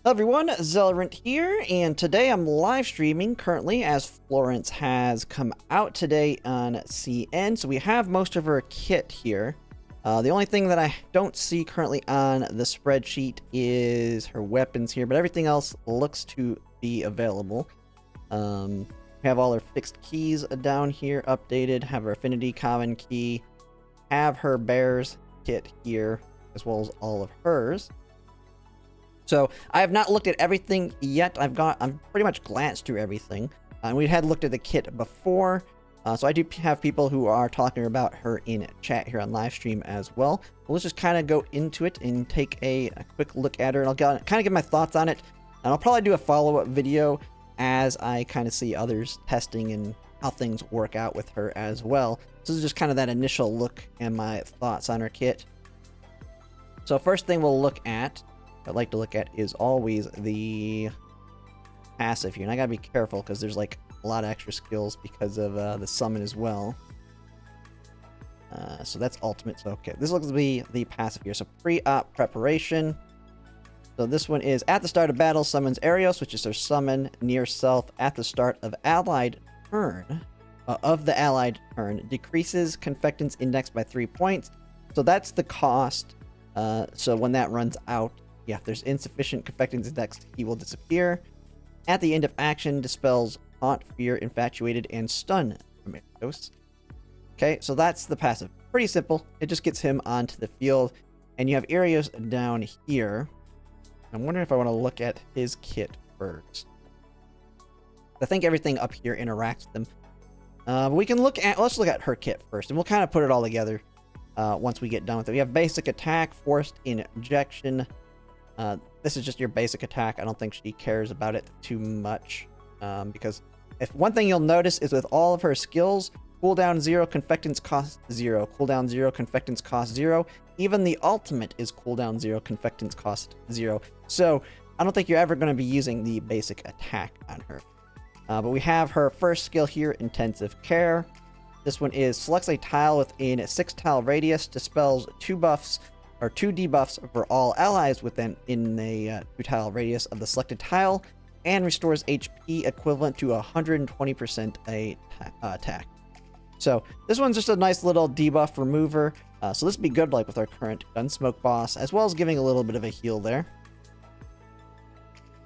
Hello everyone, Zelrant here, and today I'm live streaming currently as Florence has come out today on CN, so we have most of her kit here. The only thing that I don't see currently on the spreadsheet is her weapons here, but everything else looks to be available. We have all her fixed keys down here updated, have her affinity common key, have her bear's kit here, as well as all of hers. So I have not looked at everything yet. I've pretty much glanced through everything. We had looked at the kit before, so I do have people who are talking about her in chat here on live stream as well. But let's just kind of go into it and take a quick look at her, and I'll kind of give my thoughts on it. And I'll probably do a follow-up video as I kind of see others testing and how things work out with her as well. So this is just kind of that initial look and my thoughts on her kit. So first thing we'll look at, I'd like to look at, is always the passive here. And I gotta be careful because there's like a lot of extra skills because of the summon as well. So that's ultimate. So okay, this looks to be the passive here. So pre-op preparation. So this one is at the start of battle summons Arios, which is her summon near self at the start of allied turn. Of the allied turn, decreases Confectance Index by 3 points. So that's the cost. So when that runs out, yeah, if there's insufficient Confectance Index, he will disappear. At the end of action, dispels Haunt, Fear, Infatuated, and Stun from Arios. Okay, so that's the passive. Pretty simple. It just gets him onto the field. And you have Arios down here. I'm wondering if I want to look at his kit first. I think everything up here interacts with them. But we can look at, let's look at her kit first, and we'll kind of put it all together once we get done with it. We have basic attack, forced injection. This is just your basic attack. I don't think she cares about it too much. Because if one thing you'll notice is with all of her skills, cooldown 0, confectance cost 0, cooldown 0, confectance cost 0. Even the ultimate is cooldown 0, confectance cost 0. So I don't think you're ever going to be using the basic attack on her. But we have her first skill here, intensive care. This one is selects a tile within a 6-tile radius, dispels 2 buffs or 2 debuffs for all allies within a 2-tile radius of the selected tile, and restores HP equivalent to 120% attack. So this one's just a nice little debuff remover. So this would be good like with our current Gunsmoke boss, as well as giving a little bit of a heal there.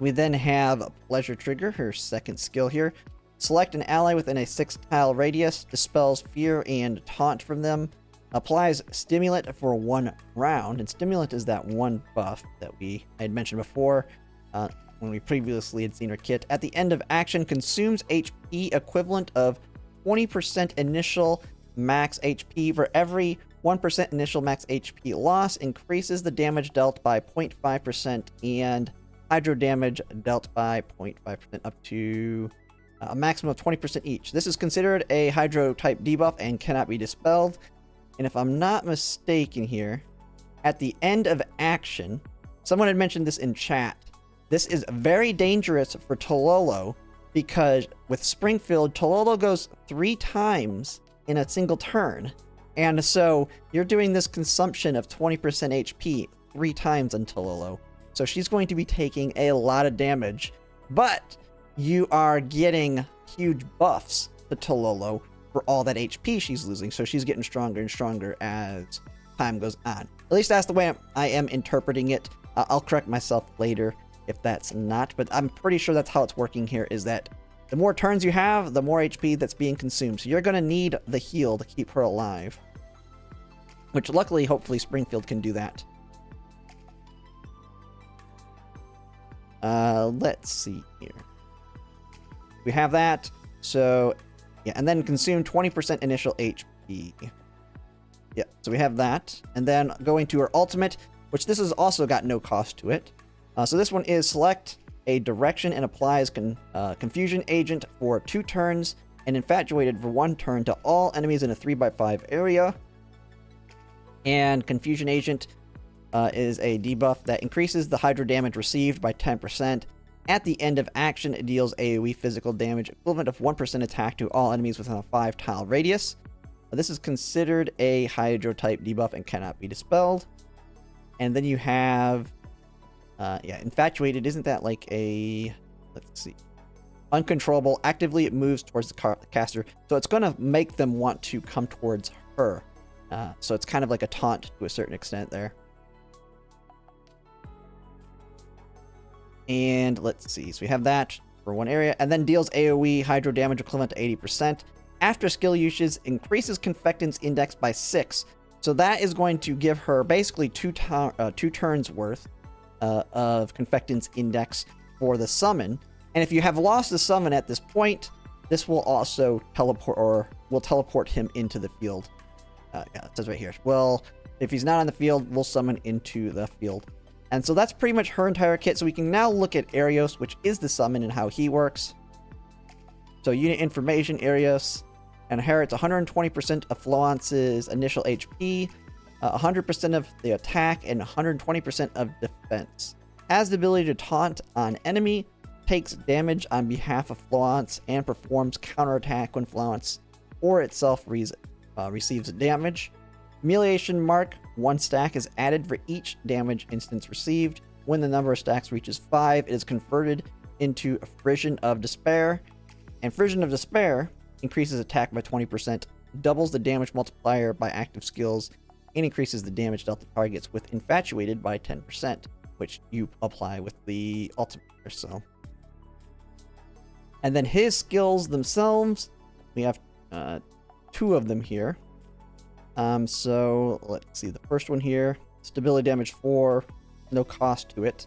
We then have Pleasure Trigger, her second skill here. Select an ally within a 6-tile radius, dispels fear and taunt from them, applies Stimulant for 1 round, and Stimulant is that one buff that I had mentioned before when we previously had seen her kit. At the end of action, consumes HP equivalent of 20% initial max HP. For every 1% initial max HP loss, increases the damage dealt by 0.5% and hydro damage dealt by 0.5% up to a maximum of 20% each. This is considered a hydro type debuff and cannot be dispelled. And if I'm not mistaken here, at the end of action, someone had mentioned this in chat, this is very dangerous for Tololo because with Springfield, Tololo goes 3 times in a single turn. And so you're doing this consumption of 20% HP 3 times on Tololo. So she's going to be taking a lot of damage, but you are getting huge buffs to Tololo for all that HP she's losing, so she's getting stronger and stronger as time goes on. At least that's the way I am interpreting it. I'll correct myself later if that's not, but I'm pretty sure that's how it's working here, is that the more turns you have, the more HP that's being consumed. So you're going to need the heal to keep her alive, which luckily, hopefully, Springfield can do that. Let's see here. We have that, so yeah, and then consume 20% initial HP. Yeah, so we have that. And then going to our ultimate, which this has also got no cost to it. So this one is select a direction and applies Confusion Agent for 2 turns and Infatuated for 1 turn to all enemies in a 3x5 area. And Confusion Agent is a debuff that increases the hydro damage received by 10%. At the end of action, it deals AoE physical damage equivalent of 1% attack to all enemies within a 5-tile radius. This is considered a Hydro type debuff and cannot be dispelled. And then you have Yeah, infatuated, isn't that like a... Let's see. Uncontrollable. Actively, it moves towards the caster. So it's going to make them want to come towards her. So it's kind of like a taunt to a certain extent there. And let's see. So we have that for one area. And then deals AoE hydro damage equivalent to 80%. After skill usage, increases Confectance Index by 6. So that is going to give her basically two turns worth of Confectance Index for the summon. And if you have lost the summon at this point, this will also teleport, or will teleport him into the field. Yeah, it says right here. Well, if he's not on the field, we'll summon into the field. And so that's pretty much her entire kit. So we can now look at Arios, which is the summon, and how he works. So unit information, Arios inherits 120% of Florence's initial HP, 100% of the attack, and 120% of defense. Has the ability to taunt on enemy, takes damage on behalf of Florence, and performs counterattack when Florence or itself receives damage. Humiliation mark, 1 stack is added for each damage instance received. When the number of stacks reaches 5, it is converted into a Frisson of Despair. And Frisson of Despair increases attack by 20%, doubles the damage multiplier by active skills, and increases the damage dealt to targets with Infatuated by 10%, which you apply with the ultimate. So, and then his skills themselves, we have 2 of them here. So let's see, the first one here, stability damage 4, no cost to it.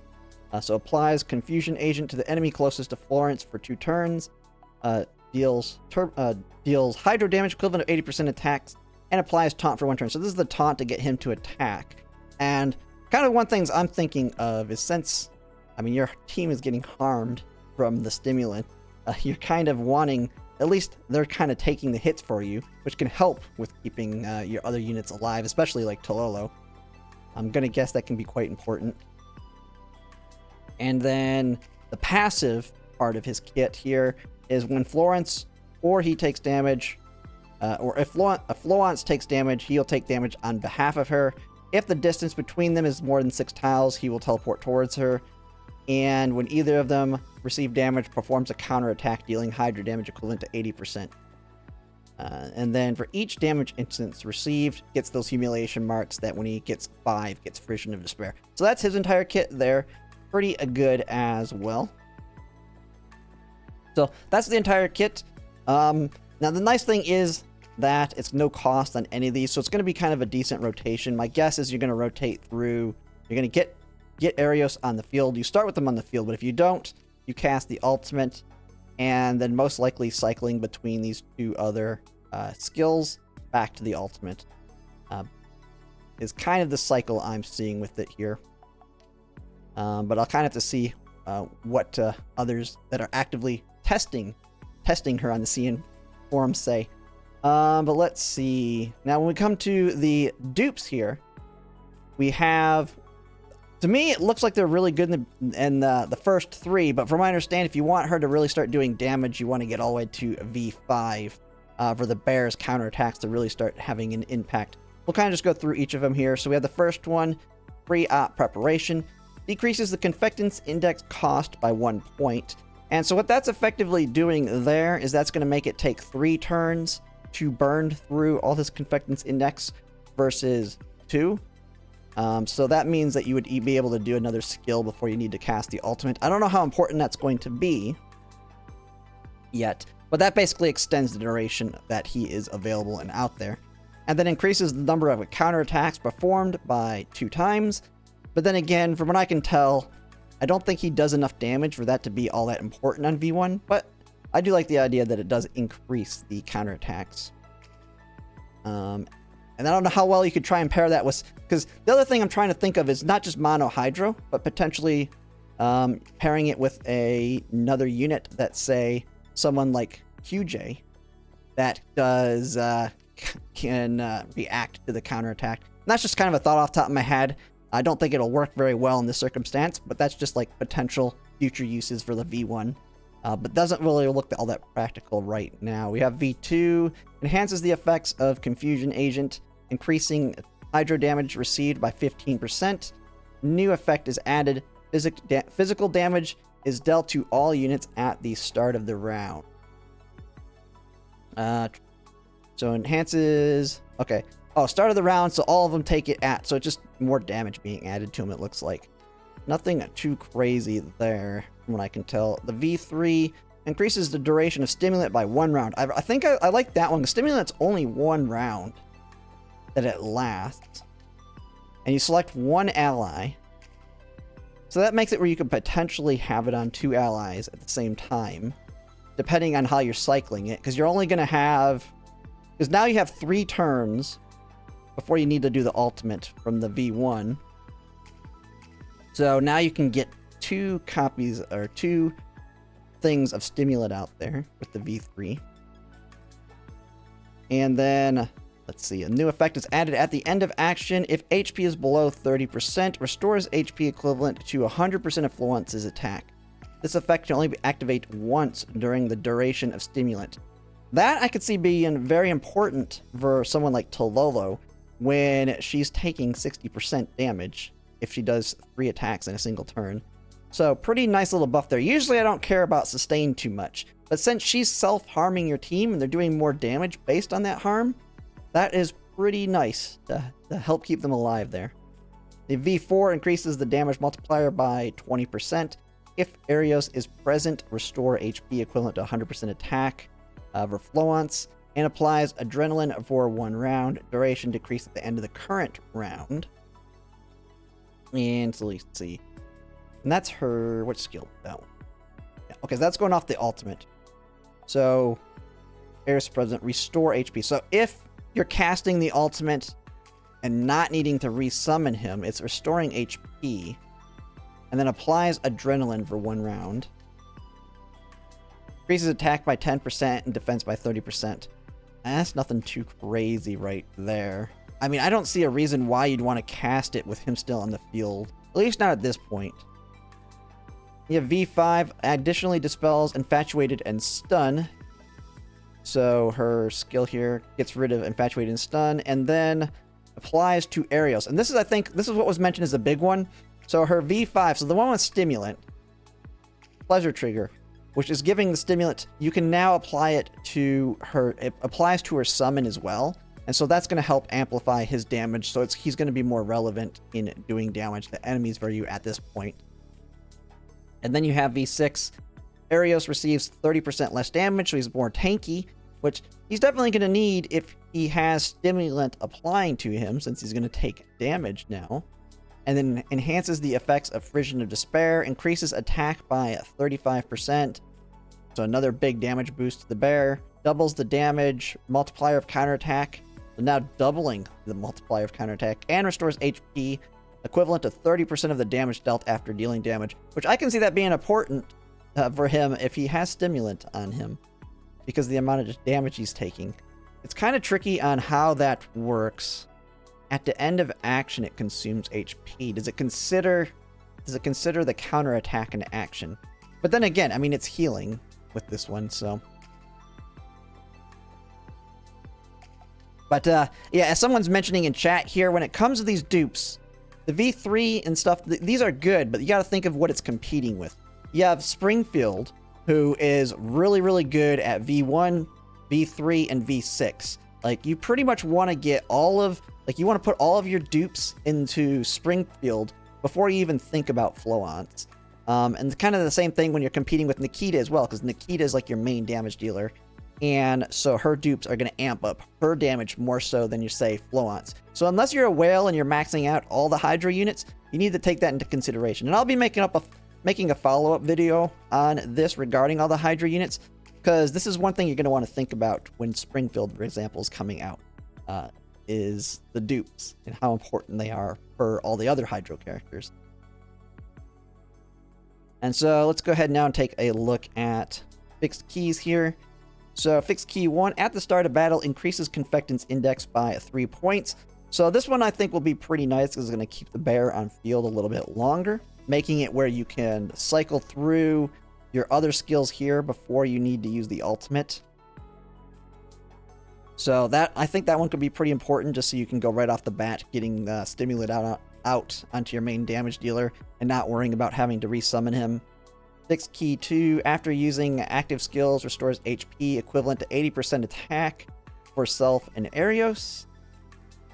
So applies Confusion Agent to the enemy closest to Florence for 2 turns. Deals hydro damage equivalent of 80% attacks, and applies taunt for 1 turn. So this is the taunt to get him to attack. And kind of one things I'm thinking of is, since, I mean, your team is getting harmed from the stimulant, you're kind of wanting, at least they're kind of taking the hits for you, which can help with keeping your other units alive, especially like Tololo. I'm going to guess that can be quite important. And then the passive part of his kit here is when Florence or he takes damage, or if Florence takes damage, he'll take damage on behalf of her. If the distance between them is more than 6 tiles, he will teleport towards her. And when either of them receive damage, performs a counterattack, dealing hydro damage equivalent to 80%. And then for each damage instance received, gets those humiliation marks that when he gets 5, gets Frisson of Despair. So that's his entire kit there. Pretty good as well. So that's the entire kit. Now the nice thing is that it's no cost on any of these, so it's going to be kind of a decent rotation. My guess is you're going to rotate through. You're going to get Arios on the field. You start with them on the field, but if you don't, you cast the ultimate, and then most likely cycling between these 2 other skills back to the ultimate is kind of the cycle I'm seeing with it here. But I'll kind of have to see what others that are actively testing her on the CN forums say. But let's see. Now, when we come to the dupes here, we have, to me, it looks like they're really good in the first 3, but from my understanding, if you want her to really start doing damage, you want to get all the way to V5 for the bear's counterattacks to really start having an impact. We'll kind of just go through each of them here. So we have the first one, Pre-Op Preparation. Decreases the Confectance Index cost by 1 point. And so what that's effectively doing there is that's going to make it take 3 turns to burn through all this Confectance Index versus 2. So that means that you would be able to do another skill before you need to cast the ultimate. I don't know how important that's going to be yet, but that basically extends the duration that he is available and out there. And then increases the number of counterattacks performed by 2 times. But then again, from what I can tell, I don't think he does enough damage for that to be all that important on V1, but I do like the idea that it does increase the counterattacks. And I don't know how well you could try and pair that with, because the other thing I'm trying to think of is not just mono hydro, but potentially pairing it with another unit that, say, someone like QJ that does can react to the counterattack. And that's just kind of a thought off the top of my head. I don't think it'll work very well in this circumstance, but that's just like potential future uses for the V1. But doesn't really look all that practical right now. We have V2, enhances the effects of Confusion Agent, increasing hydro damage received by 15%. New effect is added, physical damage is dealt to all units at the start of the round. So enhances... Okay. Oh, start of the round, so all of them take it at... So it's just more damage being added to them, it looks like. Nothing too crazy there, from what I can tell. The V3 increases the duration of stimulant by 1 round. I think I like that one. The stimulant's only 1 round that it lasts. And you select 1 ally. So that makes it where you could potentially have it on 2 allies at the same time, depending on how you're cycling it. Because you're only going to have... Because now you have 3 turns before you need to do the ultimate from the V1. So now you can get 2 copies, or 2 things of stimulant out there with the V3. And then, let's see, a new effect is added at the end of action. If HP is below 30%, restores HP equivalent to 100% of Florence's attack. This effect can only be activated once during the duration of stimulant. That I could see being very important for someone like Tololo when she's taking 60% damage if she does 3 attacks in a single turn. So pretty nice little buff there. Usually I don't care about sustain too much, but since she's self-harming your team and they're doing more damage based on that harm, that is pretty nice to help keep them alive there. The V4 increases the damage multiplier by 20%. If Arios is present, restore HP equivalent to 100% attack for Florence, and applies adrenaline for 1 round. Duration decreased at the end of the current round. And so let's see. And that's her... What skill? That one. Yeah, okay, so that's going off the ultimate. So, Arios present, restore HP. So if you're casting the ultimate and not needing to resummon him, it's restoring HP. And then applies adrenaline for 1 round. Increases attack by 10% and defense by 30%. That's nothing too crazy right there. I mean, I don't see a reason why you'd want to cast it with him still on the field. At least not at this point. You have V5, additionally dispels Infatuated and Stun. So her skill here gets rid of Infatuated and Stun, and then applies to Arios. And this is, I think, this is what was mentioned as a big one. So her V5, so the one with Stimulant, Pleasure Trigger, which is giving the stimulant, you can now apply it to her, it applies to her summon as well. And so that's going to help amplify his damage, so he's going to be more relevant in doing damage to enemies for you at this point. And then you have V6. Arios receives 30% less damage, so he's more tanky, which he's definitely going to need if he has stimulant applying to him, since he's going to take damage now. And then enhances the effects of Frisson of Despair, increases attack by 35%. So another big damage boost to the bear. Doubles the damage multiplier of counterattack. So now doubling the multiplier of counterattack. And restores HP equivalent to 30% of the damage dealt after dealing damage. Which I can see that being important for him if he has stimulant on him, because of the amount of damage he's taking. It's kind of tricky on how that works. At the end of action, it consumes HP. Does it consider the counterattack an action? But then again, I mean, it's healing with this one, so. But yeah, as someone's mentioning in chat here, when it comes to these dupes, the V3 and stuff, these are good, but you got to think of what it's competing with. You have Springfield, who is really, really good at V1, V3, and V6. Like, you pretty much want to get all of, like, you want to put all of your dupes into Springfield before you even think about Florence. And kind of the same thing when you're competing with Nikita as well, because Nikita is like your main damage dealer. And so her dupes are going to amp up her damage more so than you say Florence. So unless you're a whale and you're maxing out all the Hydra units, you need to take that into consideration. And I'll be making a follow-up video on this regarding all the Hydra units, because this is one thing you're going to want to think about when Springfield, for example, is coming out, is the dupes and how important they are for all the other Hydro characters. And so let's go ahead now and take a look at fixed keys here. So fixed key 1, at the start of battle, increases Confectance Index by 3 points. So this one I think will be pretty nice because it's going to keep the bear on field a little bit longer, making it where you can cycle through your other skills here before you need to use the ultimate. So that, I think that one could be pretty important, just so you can go right off the bat getting the stimulant out onto your main damage dealer and not worrying about having to resummon him. Fixed Key 2, after using active skills, restores HP equivalent to 80% attack for Self and Arios.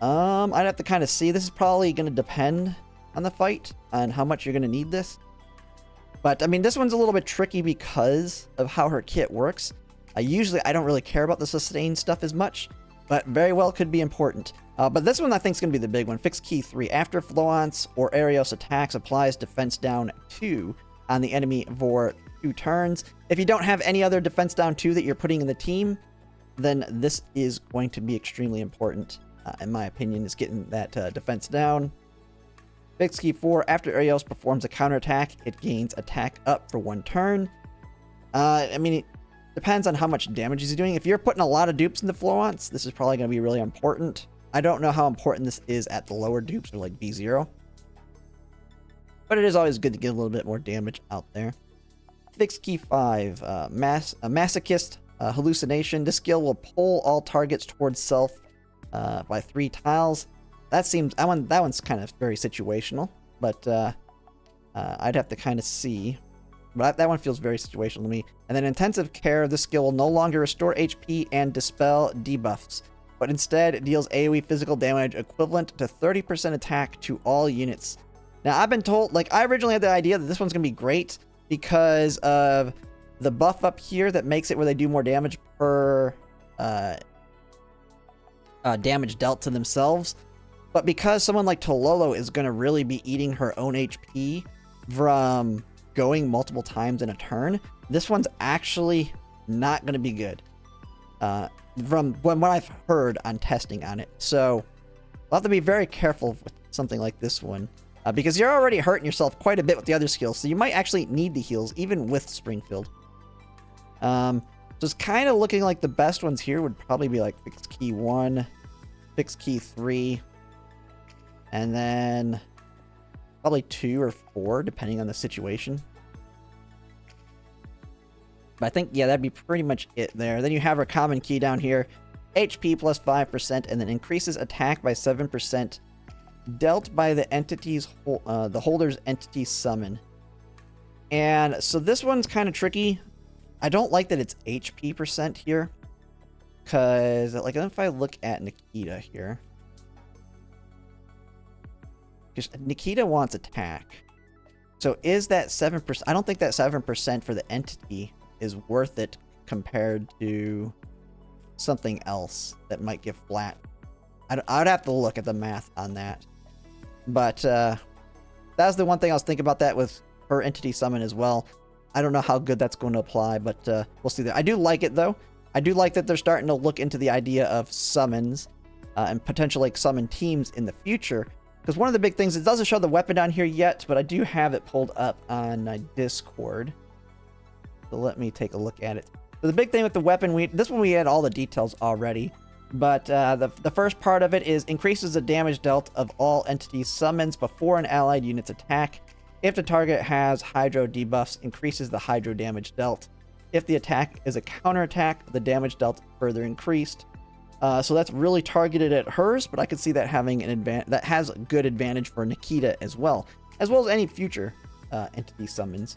I'd have to kind of see. This is probably going to depend on the fight, on how much you're going to need this. But, I mean, this one's a little bit tricky because of how her kit works. Usually, I don't really care about the sustain stuff as much, but very well could be important. But this one I think is going to be the big one. Fixed Key 3. After Florence or Arios attacks, applies defense down 2 on the enemy for 2 turns. If you don't have any other defense down 2 that you're putting in the team, then this is going to be extremely important, in my opinion, is getting that defense down. Fixed Key 4. After Arios performs a counterattack, it gains attack up for 1 turn. I mean, it depends on how much damage he's doing. If you're putting a lot of dupes into Florence, this is probably going to be really important. I don't know how important this is at the lower dupes, or like B0. But it is always good to get a little bit more damage out there. Fixed Key 5. Masochist Hallucination. This skill will pull all targets towards Self by 3 tiles. That one's kind of very situational, but I'd have to kind of see. But that one feels very situational to me. And then Intensive Care. This skill will no longer restore HP and dispel debuffs, but instead it deals AoE physical damage equivalent to 30% attack to all units. Now, I've been told, like, I originally had the idea that this one's going to be great because of the buff up here that makes it where they do more damage per damage dealt to themselves. But because someone like Tololo is going to really be eating her own HP from going multiple times in a turn, this one's actually not going to be good. From what I've heard on testing on it. So, we'll have to be very careful with something like this one. Because you're already hurting yourself quite a bit with the other skills, so you might actually need the heals, even with Springfield. So it's kind of looking like the best ones here would probably be like Fixed Key 1, Fixed Key 3, and then probably 2 or 4, depending on the situation. But I think, yeah, that'd be pretty much it there. Then you have our common key down here, HP plus 5%, and then increases attack by 7%. Dealt by the entity's the holder's entity summon. And so this one's kind of tricky. I don't like that it's HP percent here, because like if I look at Nikita here, because Nikita wants attack, so is that 7%? I don't think that 7% for the entity is worth it compared to something else that might give flat. I'd have to look at the math on that. But that's the one thing I was thinking about that with her entity summon as well. I don't know how good that's going to apply, but we'll see there. I do like it, though. I do like that they're starting to look into the idea of summons and potentially like summon teams in the future. Because one of the big things, it doesn't show the weapon down here yet, but I do have it pulled up on Discord. So let me take a look at it. So the big thing with the weapon, this one we had all the details already. But the first part of it is increases the damage dealt of all entities summons before an allied unit's attack. If the target has Hydro debuffs, increases the Hydro damage dealt. If the attack is a counterattack, the damage dealt further increased. So that's really targeted at hers, but I could see that having an advantage. That has a good advantage for Nikita as well as any future entity summons.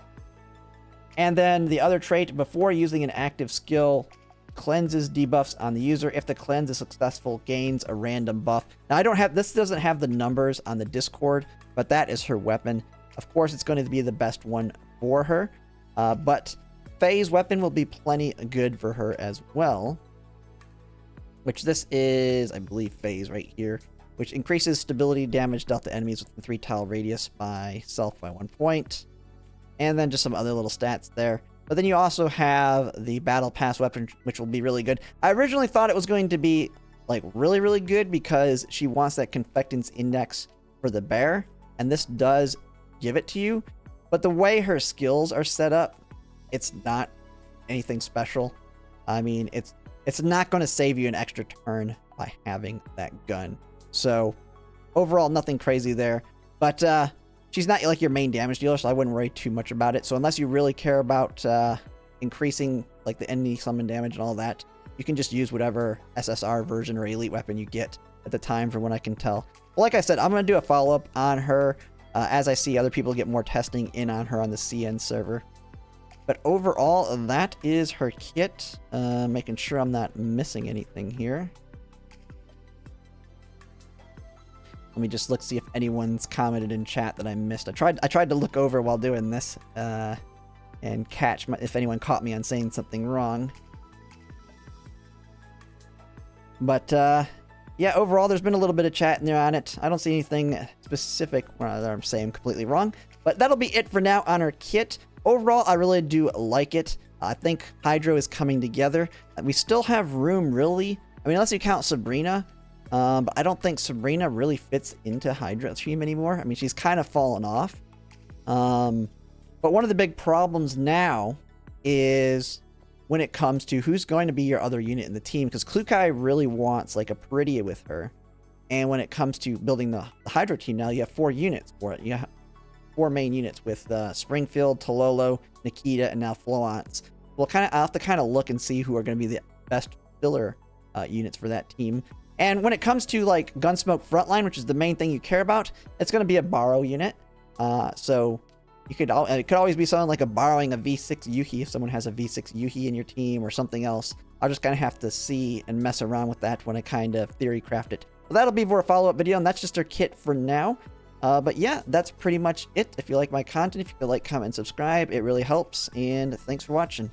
And then the other trait, before using an active skill, cleanses debuffs on the user. If the cleanse is successful, gains a random buff. Now this doesn't have the numbers on the Discord, but that is her weapon. Of course, it's going to be the best one for her, but Phase weapon will be plenty good for her as well, which this is, I believe, Phase right here, which increases stability damage dealt to enemies within 3 tile radius by Self by 1 point, and then just some other little stats there. But then you also have the Battle Pass weapon, which will be really good. I originally thought it was going to be like really, really good because she wants that Confectance Index for the bear, and this does give it to you. But the way her skills are set up, it's not anything special. I mean, it's not going to save you an extra turn by having that gun. So overall, nothing crazy there. But she's not like your main damage dealer, so I wouldn't worry too much about it. So unless you really care about increasing like the enemy summon damage and all that, you can just use whatever SSR version or elite weapon you get at the time, from what I can tell. Well, like I said, I'm going to do a follow-up on her as I see other people get more testing in on her on the CN server. But overall, that is her kit. Making sure I'm not missing anything here. Let me just see if anyone's commented in chat that I missed. I tried to look over while doing this and catch if anyone caught me on saying something wrong. But yeah, overall, there's been a little bit of chat in there on it. I don't see anything specific that I'm saying completely wrong. But that'll be it for now on her kit. Overall, I really do like it. I think Hydro is coming together. We still have room, really. I mean, unless you count Sabrina. But I don't think Sabrina really fits into Hydra team anymore. I mean, she's kind of fallen off. But one of the big problems now is when it comes to who's going to be your other unit in the team, because Klukai really wants like a Peridia with her. And when it comes to building the Hydra team now, you have 4 units for it. You have 4 main units with Springfield, Tololo, Nikita, and now Florence. I'll have to kind of look and see who are going to be the best filler units for that team. And when it comes to like Gunsmoke Frontline, which is the main thing you care about, it's going to be a borrow unit. So it could always be something like borrowing a V6 Yuhi if someone has a V6 Yuhi in your team or something else. I'll just kind of have to see and mess around with that when I kind of theory craft it. Well, that'll be for a follow-up video, and that's just our kit for now. But yeah, that's pretty much it. If you like my content, if you could like, comment, and subscribe, it really helps. And thanks for watching.